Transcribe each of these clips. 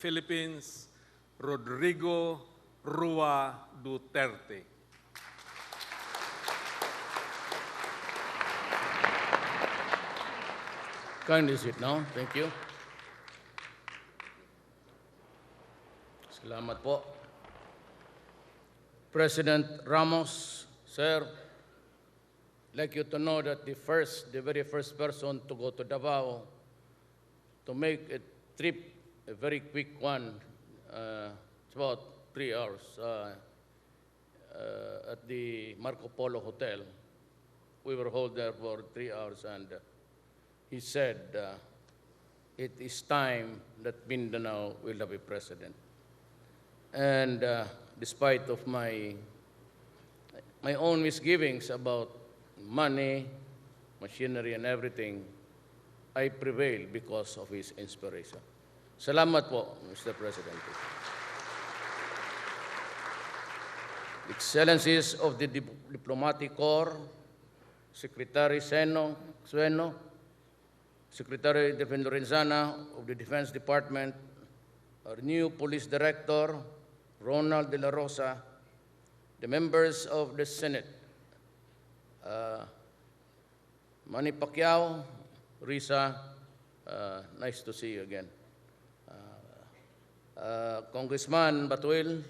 Philippines, Rodrigo Rua Duterte. Kindly sit now. Thank you. Salamat po. President Ramos, sir, I'd like you to know that the very first person to go to Davao to make a trip, a very quick one, it's about 3 hours at the Marco Polo Hotel. We were held there for 3 hours, and he said, it is time that Mindanao will have a president. And despite of my own misgivings about money, machinery, and everything, I prevailed because of his inspiration. Salamat po, Mr. President. Excellencies of the Diplomatic Corps, Secretary Sueno, Secretary Defender Renzana of the Defense Department, our new Police Director, Ronald De La Rosa, the members of the Senate, Manny Pacquiao, Risa, nice to see you again. Congressman Batuil,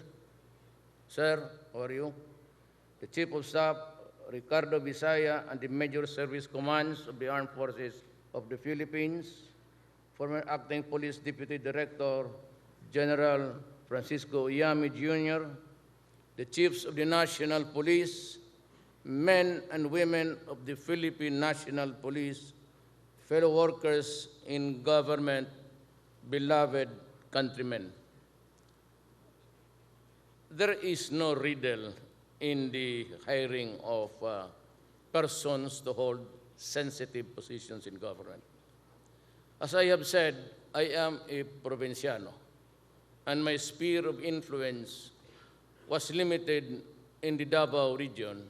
sir, how are you? The Chief of Staff, Ricardo Visaya, and the Major Service Commands of the Armed Forces of the Philippines, former Acting Police Deputy Director, General Francisco Yami Jr., the Chiefs of the National Police, men and women of the Philippine National Police, fellow workers in government, beloved countrymen. There is no riddle in the hiring of persons to hold sensitive positions in government. As I have said, I am a provinciano, and my sphere of influence was limited in the Davao region.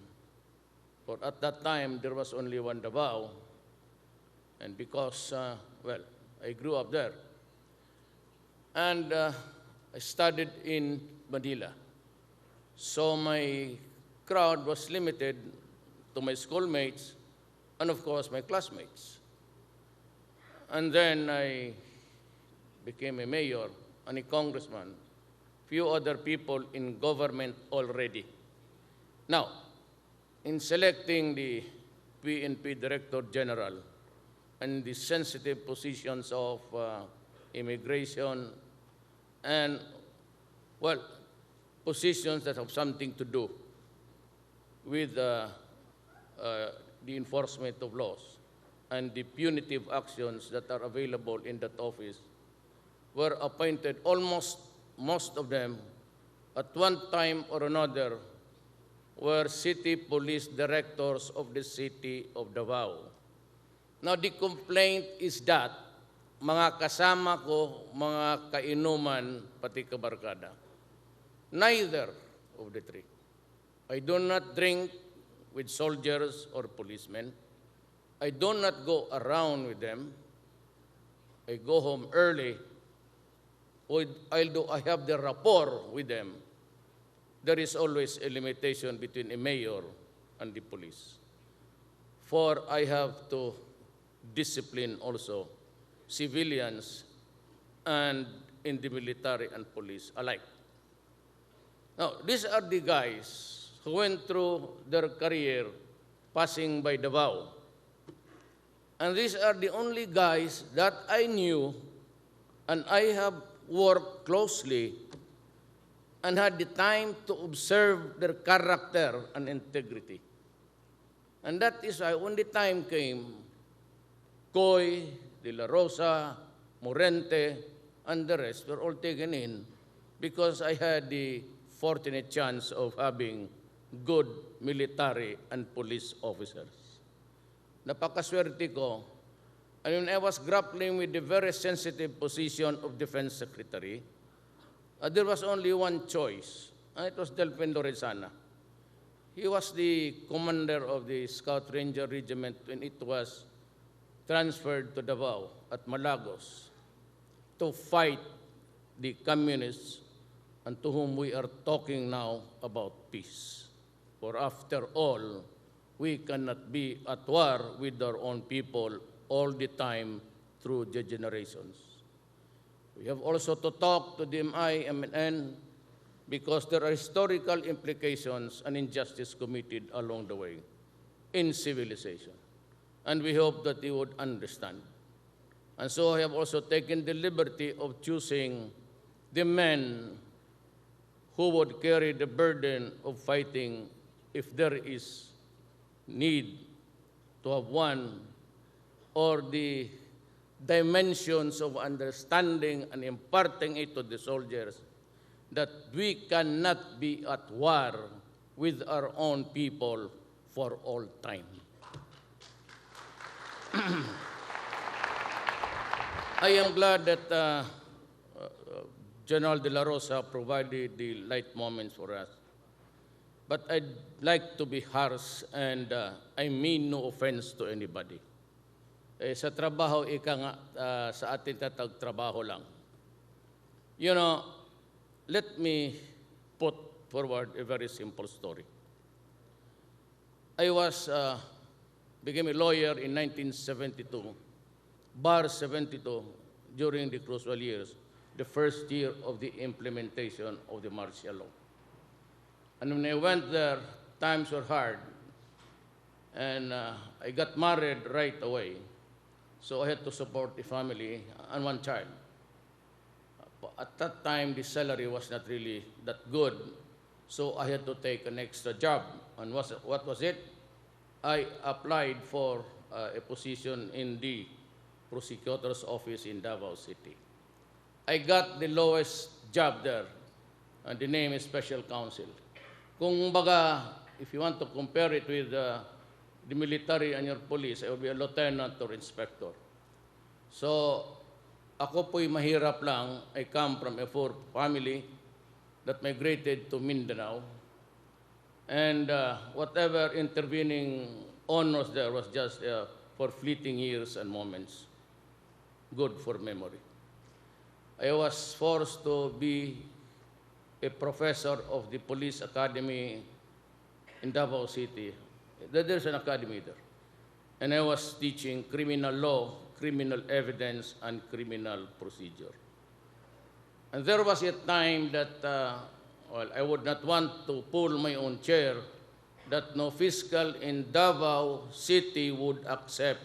For at that time, there was only one Davao, and because, I grew up there. And I studied in Manila. So my crowd was limited to my schoolmates and, of course, my classmates. And then I became a mayor and a congressman, few other people in government already. Now, in selecting the PNP Director General and the sensitive positions of immigration and, positions that have something to do with the enforcement of laws and the punitive actions that are available in that office were appointed, almost most of them, at one time or another, were city police directors of the city of Davao. Now, the complaint is that mga kasama ko, mga kainuman, pati kabarkada. Neither of the three. I do not drink with soldiers or policemen. I do not go around with them. I go home early. Although I have the rapport with them, there is always a limitation between a mayor and the police. For I have to discipline also civilians and in the military and police alike. Now, these are the guys who went through their career passing by Davao. And these are the only guys that I knew and I have worked closely and had the time to observe their character and integrity. And that is why when the time came, Coy, De La Rosa, Morente, and the rest were all taken in because I had the fortunate chance of having good military and police officers. Napakaswerte ko. And when I was grappling with the very sensitive position of Defense Secretary, there was only one choice, and it was Delfin Lorenzana. He was the commander of the Scout Ranger Regiment when it was transferred to Davao at Malagos to fight the communists and to whom we are talking now about peace. For after all, we cannot be at war with our own people all the time through the generations. We have also to talk to the MIMN because there are historical implications and injustice committed along the way in civilization. And we hope that they would understand. And so I have also taken the liberty of choosing the men who would carry the burden of fighting if there is need to have one, or the dimensions of understanding and imparting it to the soldiers that we cannot be at war with our own people for all time. I am glad that General De La Rosa provided the light moments for us. But I'd like to be harsh, and I mean no offense to anybody. Sa trabaho, ika nga, sa atin tatag-trabaho lang. You know, let me put forward a very simple story. I became a lawyer in 1972, bar 72, during the crucial years, the first year of the implementation of the martial law. And when I went there, times were hard, and I got married right away. So I had to support the family and one child. At that time, the salary was not really that good, so I had to take an extra job. And what was it? I applied for a position in the prosecutor's office in Davao City. I got the lowest job there, and the name is special counsel. Kung baga, if you want to compare it with the military and your police, I will be a lieutenant or inspector. So, ako po'y mahirap lang. I come from a poor family that migrated to Mindanao. And whatever intervening honors there was just for fleeting years and moments, good for memory. I was forced to be a professor of the police academy in Davao City. There's an academy there. And I was teaching criminal law, criminal evidence, and criminal procedure. And there was a time that, I would not want to pull my own chair, that no fiscal in Davao City would accept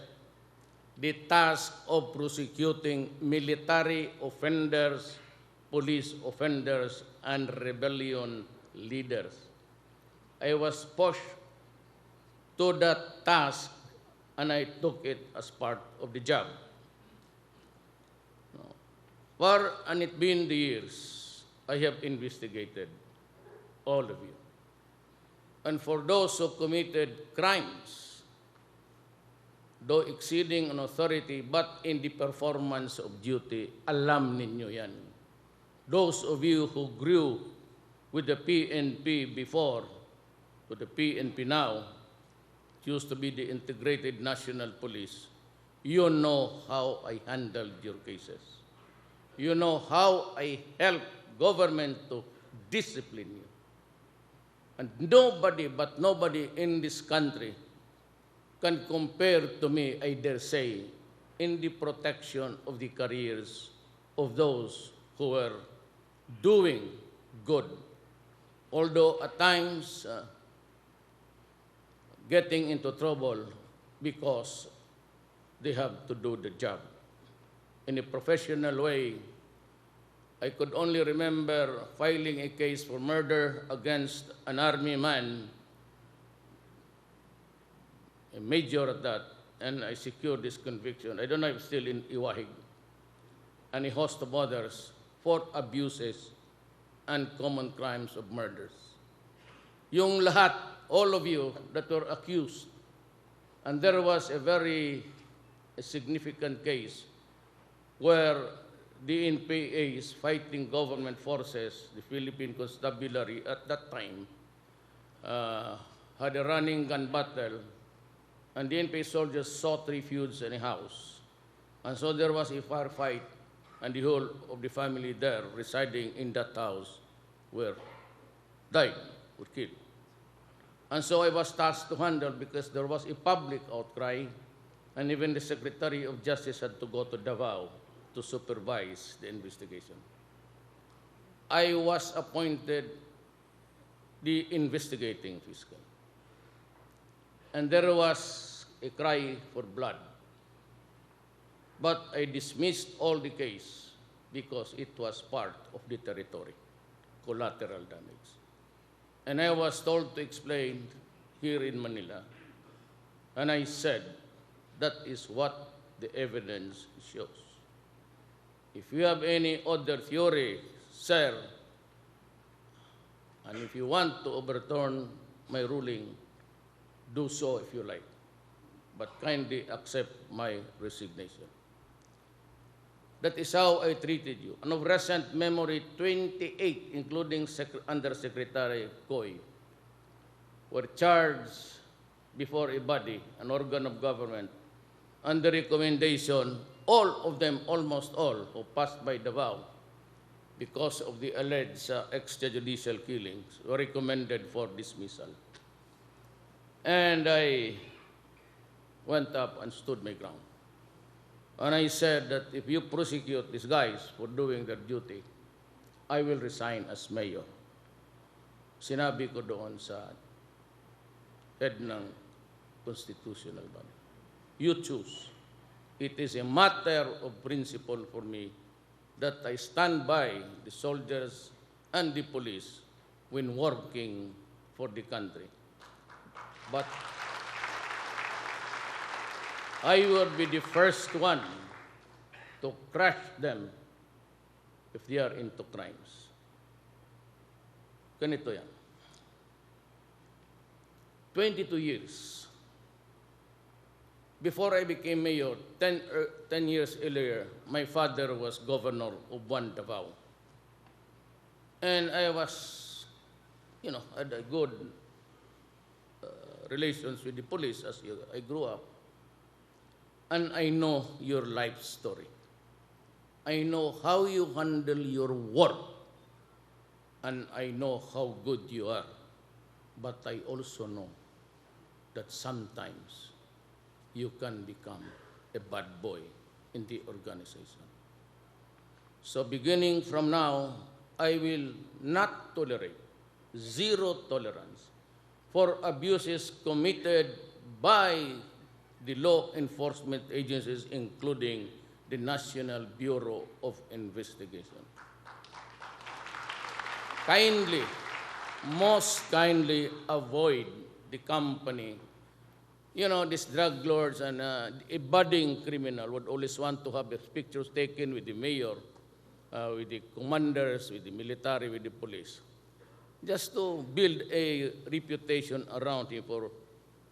the task of prosecuting military offenders, police offenders, and rebellion leaders. I was pushed to that task, and I took it as part of the job. And it been the years, I have investigated all of you. And for those who committed crimes, though exceeding an authority, but in the performance of duty, alam ninyo yan. Those of you who grew with the PNP before, to the PNP now, it used to be the Integrated National Police, you know how I handled your cases. You know how I helped government to discipline you. And nobody in this country can compare to me, I dare say, in the protection of the careers of those who were doing good. Although at times getting into trouble because they have to do the job. In a professional way, I could only remember filing a case for murder against an army man, a major at that, and I secured this conviction. I don't know if it's still in Iwahig, and a host of others for abuses and common crimes of murders. Yung lahat, all of you that were accused, and there was a very significant case where the NPAs fighting government forces, the Philippine Constabulary at that time, had a running gun battle, and the NPA soldiers sought refuge in a house. And so there was a firefight, and the whole of the family there residing in that house were died, were killed. And so I was tasked to handle because there was a public outcry, and even the Secretary of Justice had to go to Davao to supervise the investigation. I was appointed the investigating fiscal. And there was a cry for blood. But I dismissed all the case because it was part of the territory, collateral damage. And I was told to explain here in Manila. And I said, that is what the evidence shows. If you have any other theory, sir, and if you want to overturn my ruling, do so if you like, but kindly accept my resignation. That is how I treated you. And of recent memory, 28, including Undersecretary Coy, were charged before a body, an organ of government, under recommendation, all of them, almost all, who passed by Davao because of the alleged extrajudicial killings, were recommended for dismissal. And I went up and stood my ground. And I said that if you prosecute these guys for doing their duty, I will resign as mayor. Sinabi ko doon sa head ng constitutional body. You choose. It is a matter of principle for me that I stand by the soldiers and the police when working for the country. But I would be the first one to crush them if they are into crimes. Ganito yan. 22 years. Before I became mayor, 10 years earlier, my father was governor of Davao. And I was, had a good relations with the police as I grew up. And I know your life story. I know how you handle your work. And I know how good you are. But I also know that sometimes you can become a bad boy in the organization. So beginning from now, I will not tolerate, zero tolerance, for abuses committed by the law enforcement agencies, including the National Bureau of Investigation. Kindly, most kindly avoid the company. These drug lords and a budding criminal would always want to have his pictures taken with the mayor, with the commanders, with the military, with the police, just to build a reputation around him for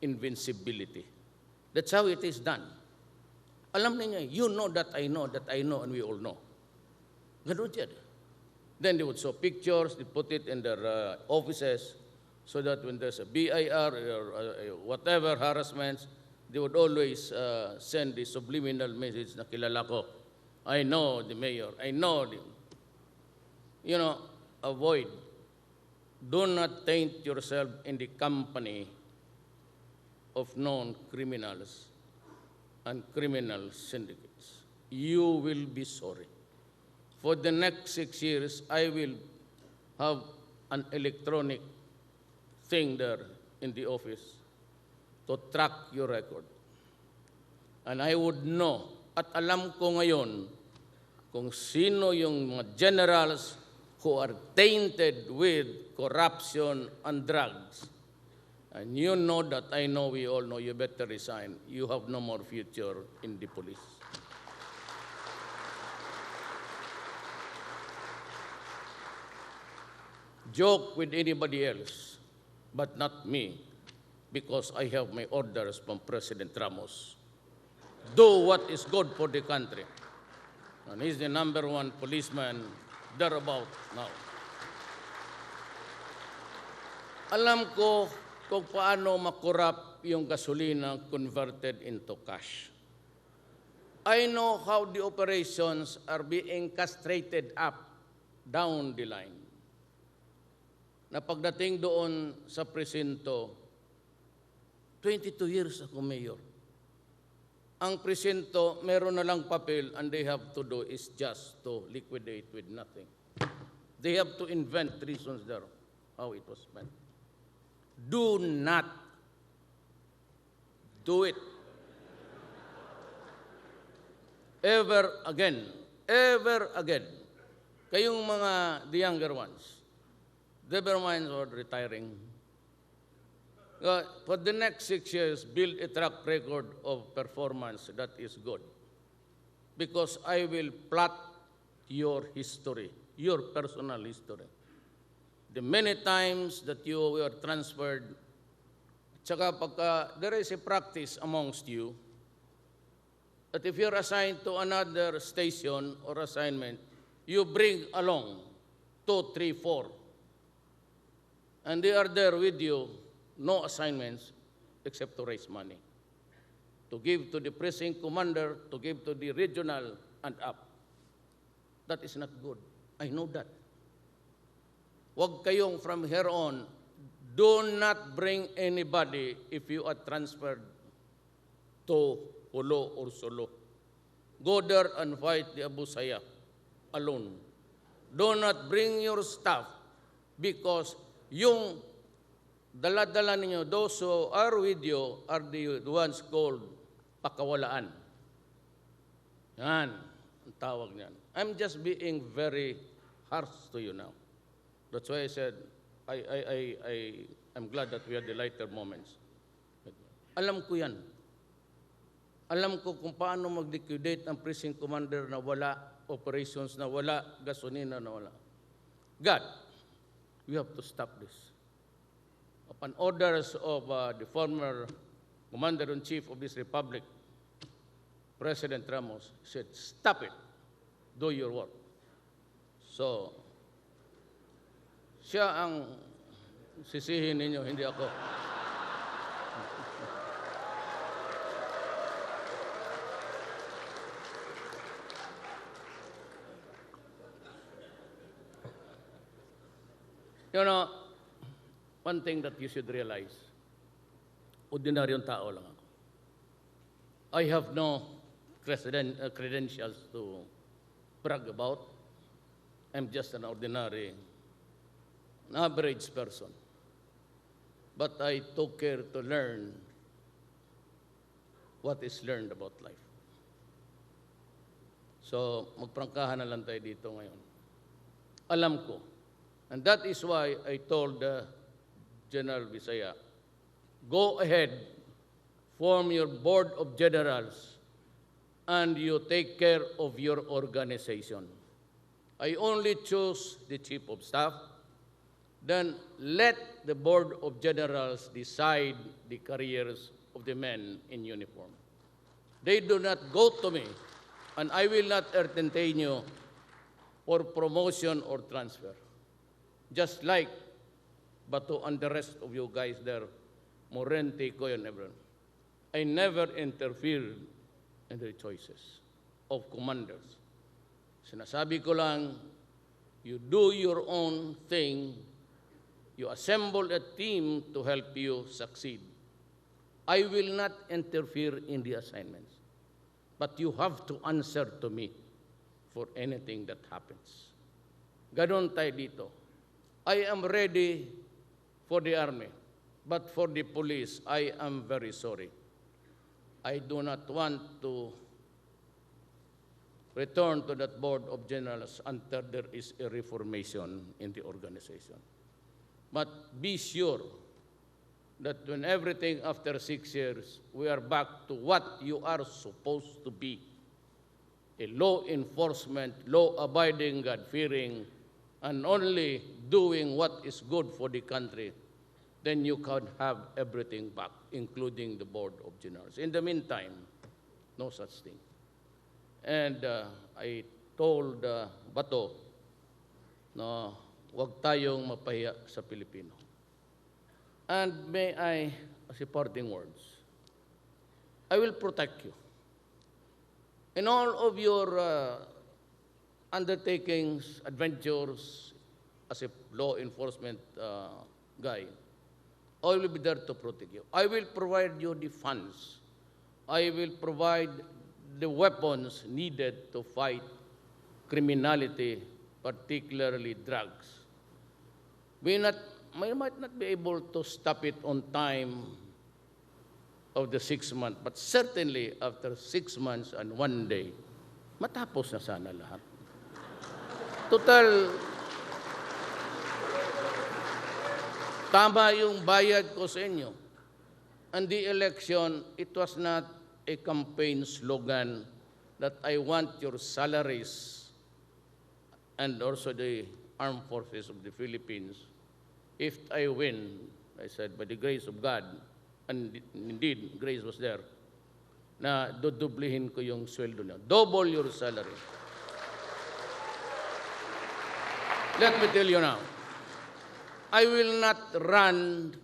invincibility. That's how it is done. Alam niya, you know that I know, and we all know. Ganun yan. Then they would show pictures, they put it in their offices, so that when there's a BIR or whatever harassments, they would always send the subliminal message na kilala ko. I know the mayor. I know the... avoid. Do not taint yourself in the company of known criminals and criminal syndicates. You will be sorry. For the next 6 years, I will have an electronic thing there in the office to track your record. And I would know, at alam ko ngayon, kung sino yung mga generals who are tainted with corruption and drugs. And you know that I know, we all know, you better resign. You have no more future in the police. Joke with anybody else, but not me, because I have my orders from President Ramos. Do what is good for the country. And he's the #1 policeman thereabout now. Alam ko kung paano makurap yung gasolina converted into cash. I know how the operations are being castrated up, down the line. Na pagdating doon sa presinto, 22 years ako mayor. Ang presinto, meron na lang papel, and they have to do is just to liquidate with nothing. They have to invent reasons there, how it was spent. Do not do it ever again. Ever again. Kayong mga the younger ones, never mind or retiring. For the next 6 years, build a track record of performance that is good. Because I will plot your history, your personal history. The many times that you were transferred, tsaka pagka there is a practice amongst you, that if you're assigned to another station or assignment, you bring along 2, 3, 4. And they are there with you, no assignments except to raise money. To give to the precinct commander, to give to the regional and up. That is not good. I know that. Huwag kayong from here on, do not bring anybody if you are transferred to Hulo or Solo. Go there and fight the Abu Sayyaf alone. Do not bring your staff because yung dala-dala ninyo, those who are with you are the ones called pakawalaan. Yan, ang tawag niyan. I'm just being very harsh to you now. That's why I said, I'm glad that we had the lighter moments. Alam ko yan. Alam ko kung paano mag-liquidate ang precinct commander na wala, operations na wala, gasolina na wala. God, we have to stop this. Upon orders of the former Commander-in-Chief of this Republic, President Ramos said, stop it. Do your work. So, siya ang sisihin ninyo, hindi ako. You know, one thing that you should realize, ordinaryong tao lang ako. I have no credentials to brag about. I'm just an ordinary, an average person. But I took care to learn what is learned about life. So, magprangkahan na lang tayo dito ngayon. Alam ko, and that is why I told General Visaya, go ahead, form your board of generals, and you take care of your organization. I only choose the chief of staff, then let the board of generals decide the careers of the men in uniform. They do not go to me, and I will not entertain you for promotion or transfer. Just like Bato and the rest of you guys there, Morente, Koy, and everyone. I never interfered in the choices of commanders. Sinasabi ko lang, you do your own thing, you assemble a team to help you succeed. I will not interfere in the assignments, but you have to answer to me for anything that happens. Ganon tayo dito. I am ready for the army, but for the police, I am very sorry. I do not want to return to that board of generals until there is a reformation in the organization. But be sure that when everything after 6 years, we are back to what you are supposed to be, a law enforcement, law-abiding, God-fearing, and only doing what is good for the country, then you can have everything back, including the board of generals. In the meantime, no such thing. And I told Bato na huwag tayong mapahiya sa Pilipino. And may I, as a parting words, I will protect you. In all of your undertakings, adventures as a law enforcement guy, I will be there to protect you. I will provide you the funds. I will provide the weapons needed to fight criminality, particularly drugs. We might not be able to stop it on time of the 6 months, but certainly after 6 months and 1 day, matapos na sana lahat. Total, tama yung bayad ko sa inyo. And the election, it was not a campaign slogan that I want your salaries and also the armed forces of the Philippines. If I win, I said, by the grace of God, and indeed, grace was there, na dodoblihin ko yung sweldo niyo. Double your salary. Let me tell you now, I will not run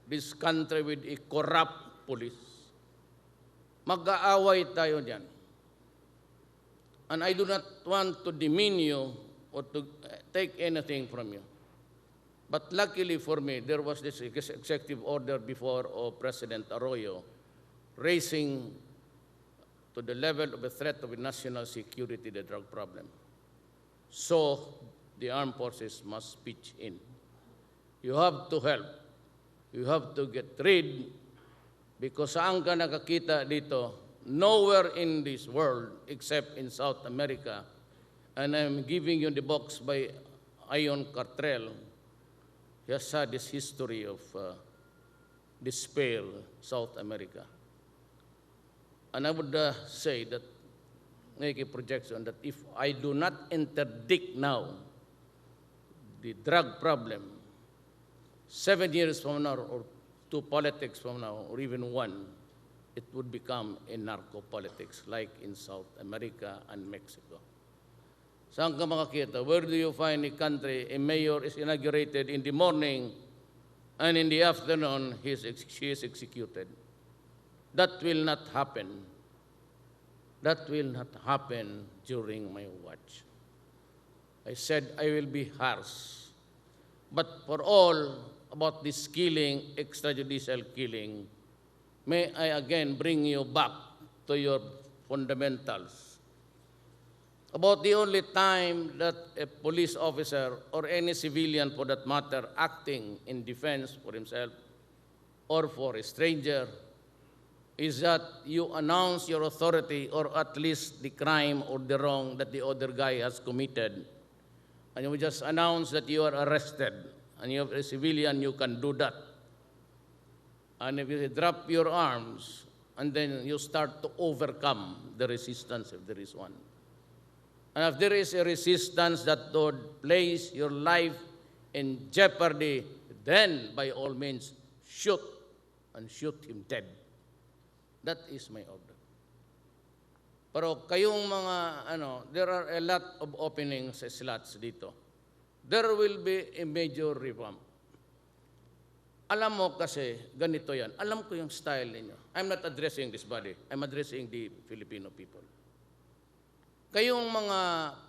this country with a corrupt police. Mag-aaway tayo diyan. And I do not want to demean you or to take anything from you. But luckily for me, there was this executive order before of President Arroyo raising to the level of a threat of national security the drug problem. So the armed forces must pitch in. You have to help. You have to get rid, because saan ka nakakita dito? Nowhere in this world except in South America. And I'm giving you the box by Ion Cartrell. He has had this history of despair, South America. And I would say that, make a projection that if I do not interdict now the drug problem, 7 years from now or to politics from now, or even 1, it would become a narco-politics like in South America and Mexico. Saan ka makakita? Where do you find a country, a mayor is inaugurated in the morning and in the afternoon she is executed? That will not happen. That will not happen during my watch. I said I will be harsh. But for all about this killing, extrajudicial killing, may I again bring you back to your fundamentals. About the only time that a police officer or any civilian for that matter acting in defense for himself or for a stranger is that you announce your authority or at least the crime or the wrong that the other guy has committed. And you just announce that you are arrested, and you're a civilian, you can do that. And if you drop your arms, and then you start to overcome the resistance if there is one. And if there is a resistance that would place your life in jeopardy, then by all means shoot, and shoot him dead. That is my order. Pero kayong mga, there are a lot of openings, slots dito. There will be a major revamp. Alam mo kasi, ganito yan. Alam ko yung style ninyo. I'm not addressing this body. I'm addressing the Filipino people. Kayong mga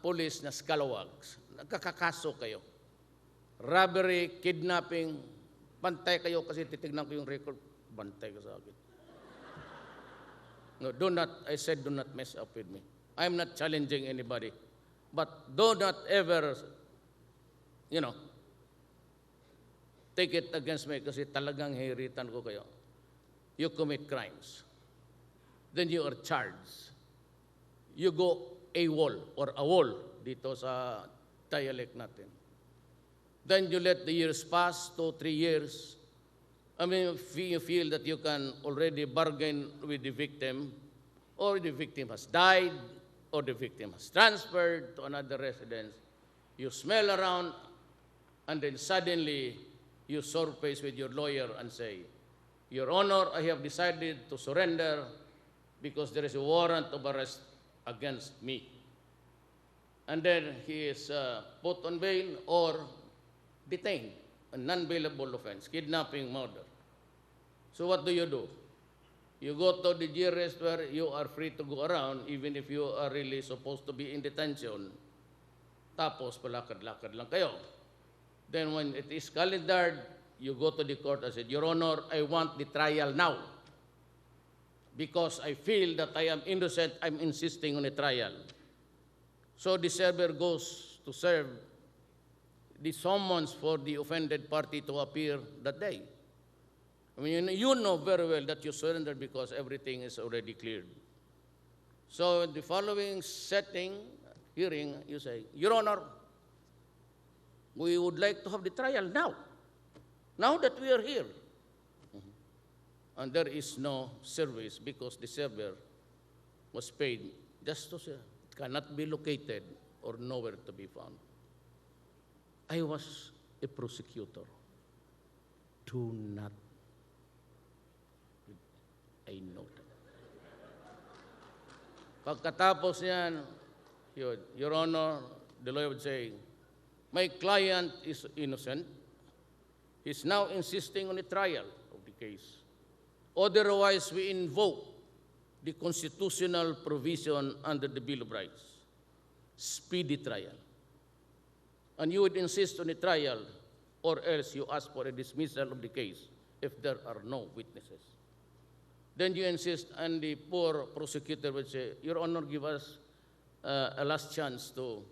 police na scalawags, nagkakakaso kayo. Robbery, kidnapping, bantay kayo kasi titignan ko yung record, bantay ka sa akin. No, I said do not mess up with me. I'm not challenging anybody. But do not ever, take it against me kasi talagang hiritan ko kayo. You commit crimes. Then you are charged. You go AWOL or AWOL dito sa dialect natin. Then you let the years pass, 2, 3 years. I mean, you feel that you can already bargain with the victim, or the victim has died, or the victim has transferred to another residence. You smell around, and then suddenly you surface with your lawyer and say, Your Honor, I have decided to surrender because there is a warrant of arrest against me. And then he is put on bail or detained, a non-bailable offense, kidnapping, murder. So what do? You go to the GRS where you are free to go around even if you are really supposed to be in detention. Tapos palakad-lakad lang kayo. Then when it is calendared, you go to the court and say, Your Honor, I want the trial now. Because I feel that I am innocent, I'm insisting on a trial. So the server goes to serve the summons for the offended party to appear that day. I mean, you know very well that you surrendered because everything is already cleared. So the following hearing, you say, Your Honor, we would like to have the trial now. Now that we are here. And there is no service because the server was paid just to say, it cannot be located or nowhere to be found. I was a prosecutor. Do not. I know that. Pagkatapos niyan, Your Honor, the lawyer would say, my client is innocent. He's now insisting on a trial of the case. Otherwise, we invoke the constitutional provision under the Bill of Rights, speedy trial. And you would insist on a trial, or else you ask for a dismissal of the case if there are no witnesses. Then you insist, and the poor prosecutor would say, Your Honor, give us a last chance to,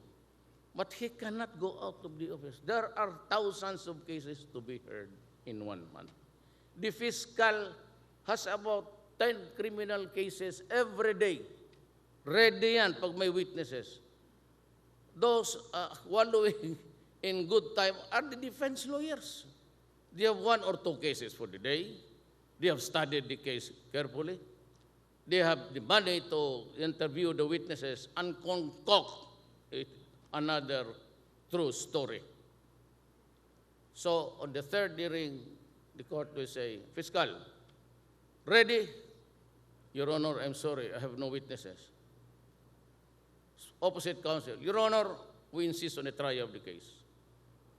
but he cannot go out of the office. There are thousands of cases to be heard in 1 month. The fiscal has about 10 criminal cases every day. Ready yan pag may witnesses. Those wallowing in good time are the defense lawyers. They have 1 or 2 cases for the day. They have studied the case carefully. They have the money to interview the witnesses and concoct another true story. So on the 3rd hearing, the court will say, Fiscal, ready? Your Honor, I'm sorry, I have no witnesses. Opposite counsel, Your Honor, we insist on a trial of the case.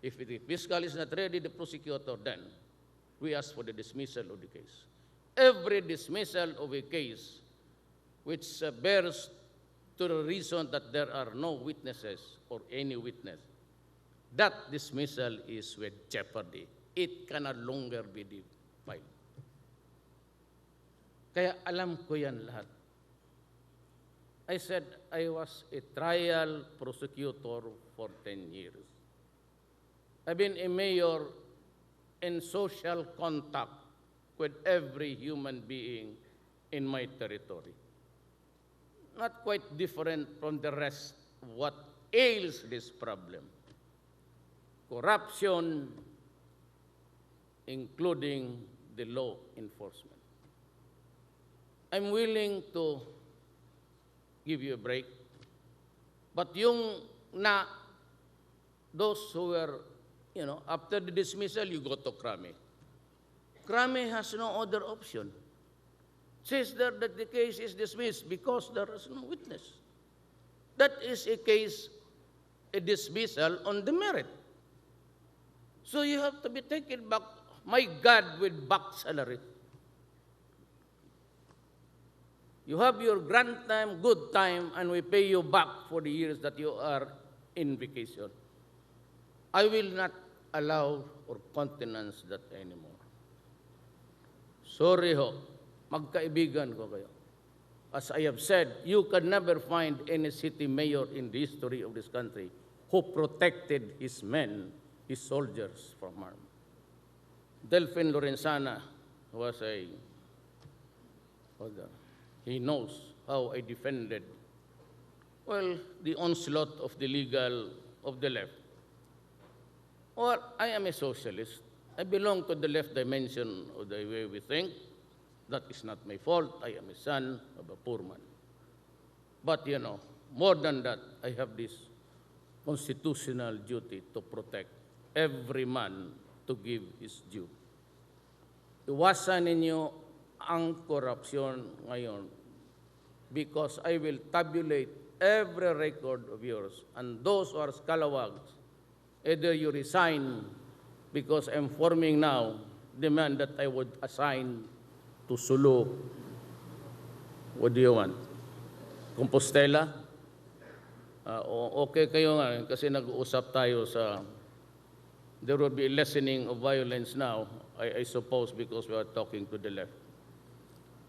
If the fiscal is not ready, the prosecutor, then we ask for the dismissal of the case. Every dismissal of a case which bears to the reason that there are no witnesses or any witness, that dismissal is with jeopardy. It can no longer be filed. Kaya alam ko yan lahat. I said I was a trial prosecutor for 10 years. I've been a mayor in social contact with every human being in my territory. Not quite different from the rest of what ails this problem. Corruption, including the law enforcement. I'm willing to give you a break, but those who were, after the dismissal, you go to Krame. Krame has no other option. Says there that the case is dismissed because there is no witness. That is a dismissal on the merit. So you have to be taken back, my God, with back salary. You have your grant time, good time, and we pay you back for the years that you are in vacation. I will not allow or countenance that anymore. Sorry ho, magkaibigan ko kayo. As I have said, you can never find any city mayor in the history of this country who protected his men, his soldiers from harm. Delphine Lorenzana was he knows how I defended, the onslaught of the left. Well, I am a socialist. I belong to the left dimension of the way we think. That is not my fault. I am a son of a poor man. But, more than that, I have this constitutional duty to protect every man to give his due. Iwasan ninyo ang korupsyon ngayon because I will tabulate every record of yours. And those who are scalawags, either you resign because I'm forming now the man that I would assign to sulok What do you want? Compostela? Okay kayo nga, kasi nag-uusap tayo sa, there will be a lessening of violence now, I suppose, because we are talking to the left.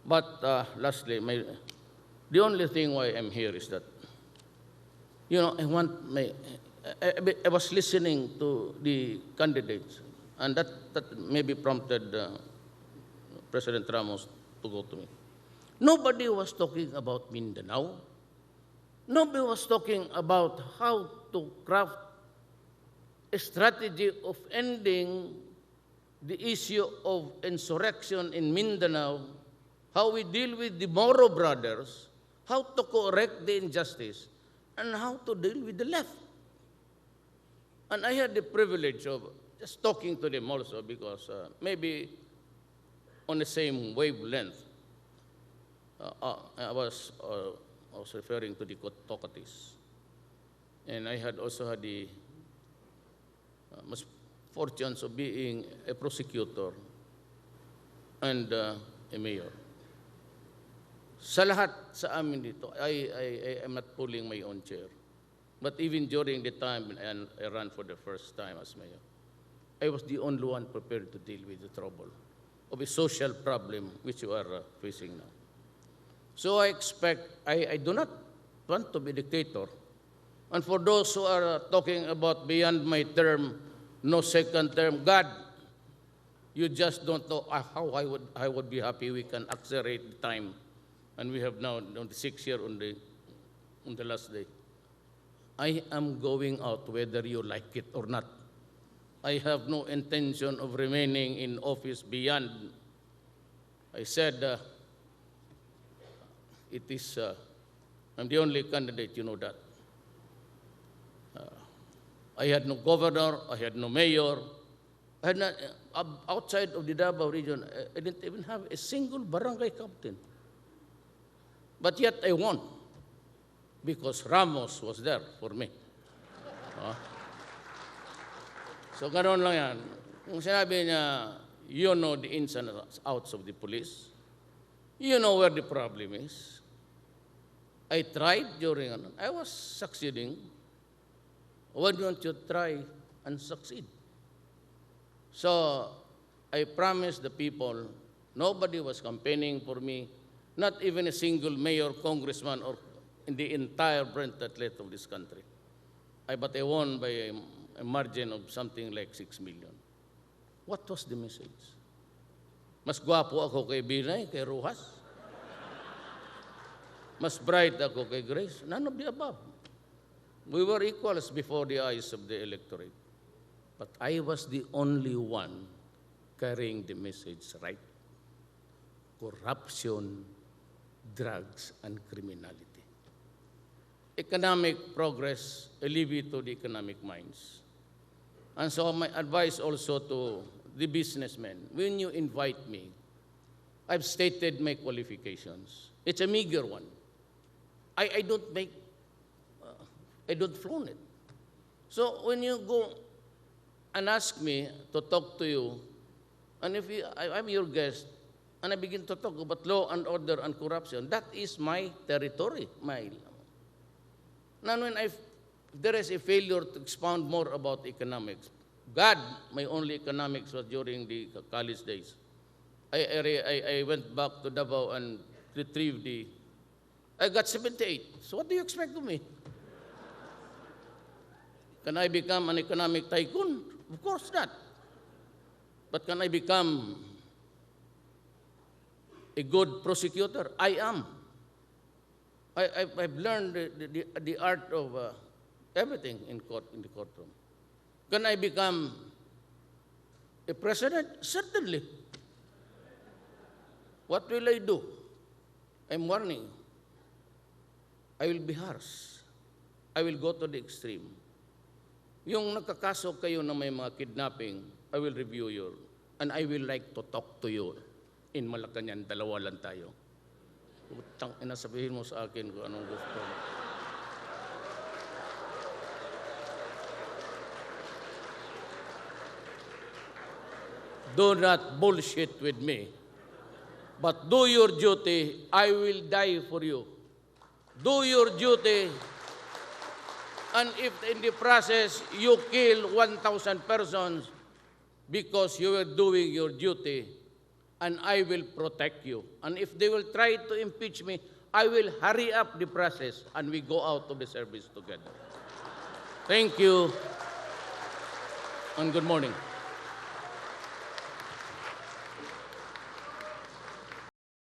But lastly, the only thing why I'm here is that, I was listening to the candidates, and that maybe prompted President Ramos to go to me. Nobody was talking about Mindanao. Nobody was talking about how to craft a strategy of ending the issue of insurrection in Mindanao, how we deal with the Moro brothers, how to correct the injustice, and how to deal with the left. And I had the privilege of just talking to them also because maybe on the same wavelength. I was referring to the Tokatis. And I had also had the misfortunes of being a prosecutor and a mayor. Sa lahat sa amin dito, I am not pulling my own chair. But even during the time I ran for the first time as mayor, I was the only one prepared to deal with the trouble of a social problem which you are facing now. So I do not want to be dictator. And for those who are talking about beyond my term, no second term, God, you just don't know how I would be happy we can accelerate the time. And we have now on the 6th year on the last day. I am going out whether you like it or not. I have no intention of remaining in office beyond. I said, I'm the only candidate, you know that. I had no governor, I had no mayor, I had not, outside of the Davao region, I didn't even have a single barangay captain. But yet I won, because Ramos was there for me. So ganoon lang yan. Kung sinabi niya, you know the ins and outs of the police, you know where the problem is. I tried I was succeeding. Why don't you try and succeed? So I promised the people, nobody was campaigning for me, not even a single mayor, congressman, or in the entire Brent athlete of this country. But I won by a margin of something like 6 million. What was the message? Mas gwapo ako kay Binay, kay Rojas? Mas bright ako kay Grace? None of the above. We were equals before the eyes of the electorate. But I was the only one carrying the message right. Corruption, drugs, and criminality. Economic progress, a levy to the economic minds. And so my advice also to the businessmen, when you invite me, I've stated my qualifications. It's a meager one. I don't flaunt it. So when you go and ask me to talk to you, and if I'm your guest, and I begin to talk about law and order and corruption, that is my territory. Now when there is a failure to expound more about economics, God, my only economics was during the college days. I went back to Davao and retrieved I got 78. So what do you expect of me? Can I become an economic tycoon? Of course not. But can I become a good prosecutor? I am. I've learned the art of everything in the courtroom. Can I become a president? Certainly. What will I do? I'm warning. I will be harsh. I will go to the extreme. Yung nagkakaso kayo na may mga kidnapping, I will review you. And I will like to talk to you in Malacanang, dalawa lang tayo. Utang ina, sabihin mo sa akin kung anong gusto mo. Do not bullshit with me. But do your duty, I will die for you. Do your duty, and if in the process you kill 1,000 persons because you were doing your duty, and I will protect you. And if they will try to impeach me, I will hurry up the process and we go out of the service together. Thank you, and good morning.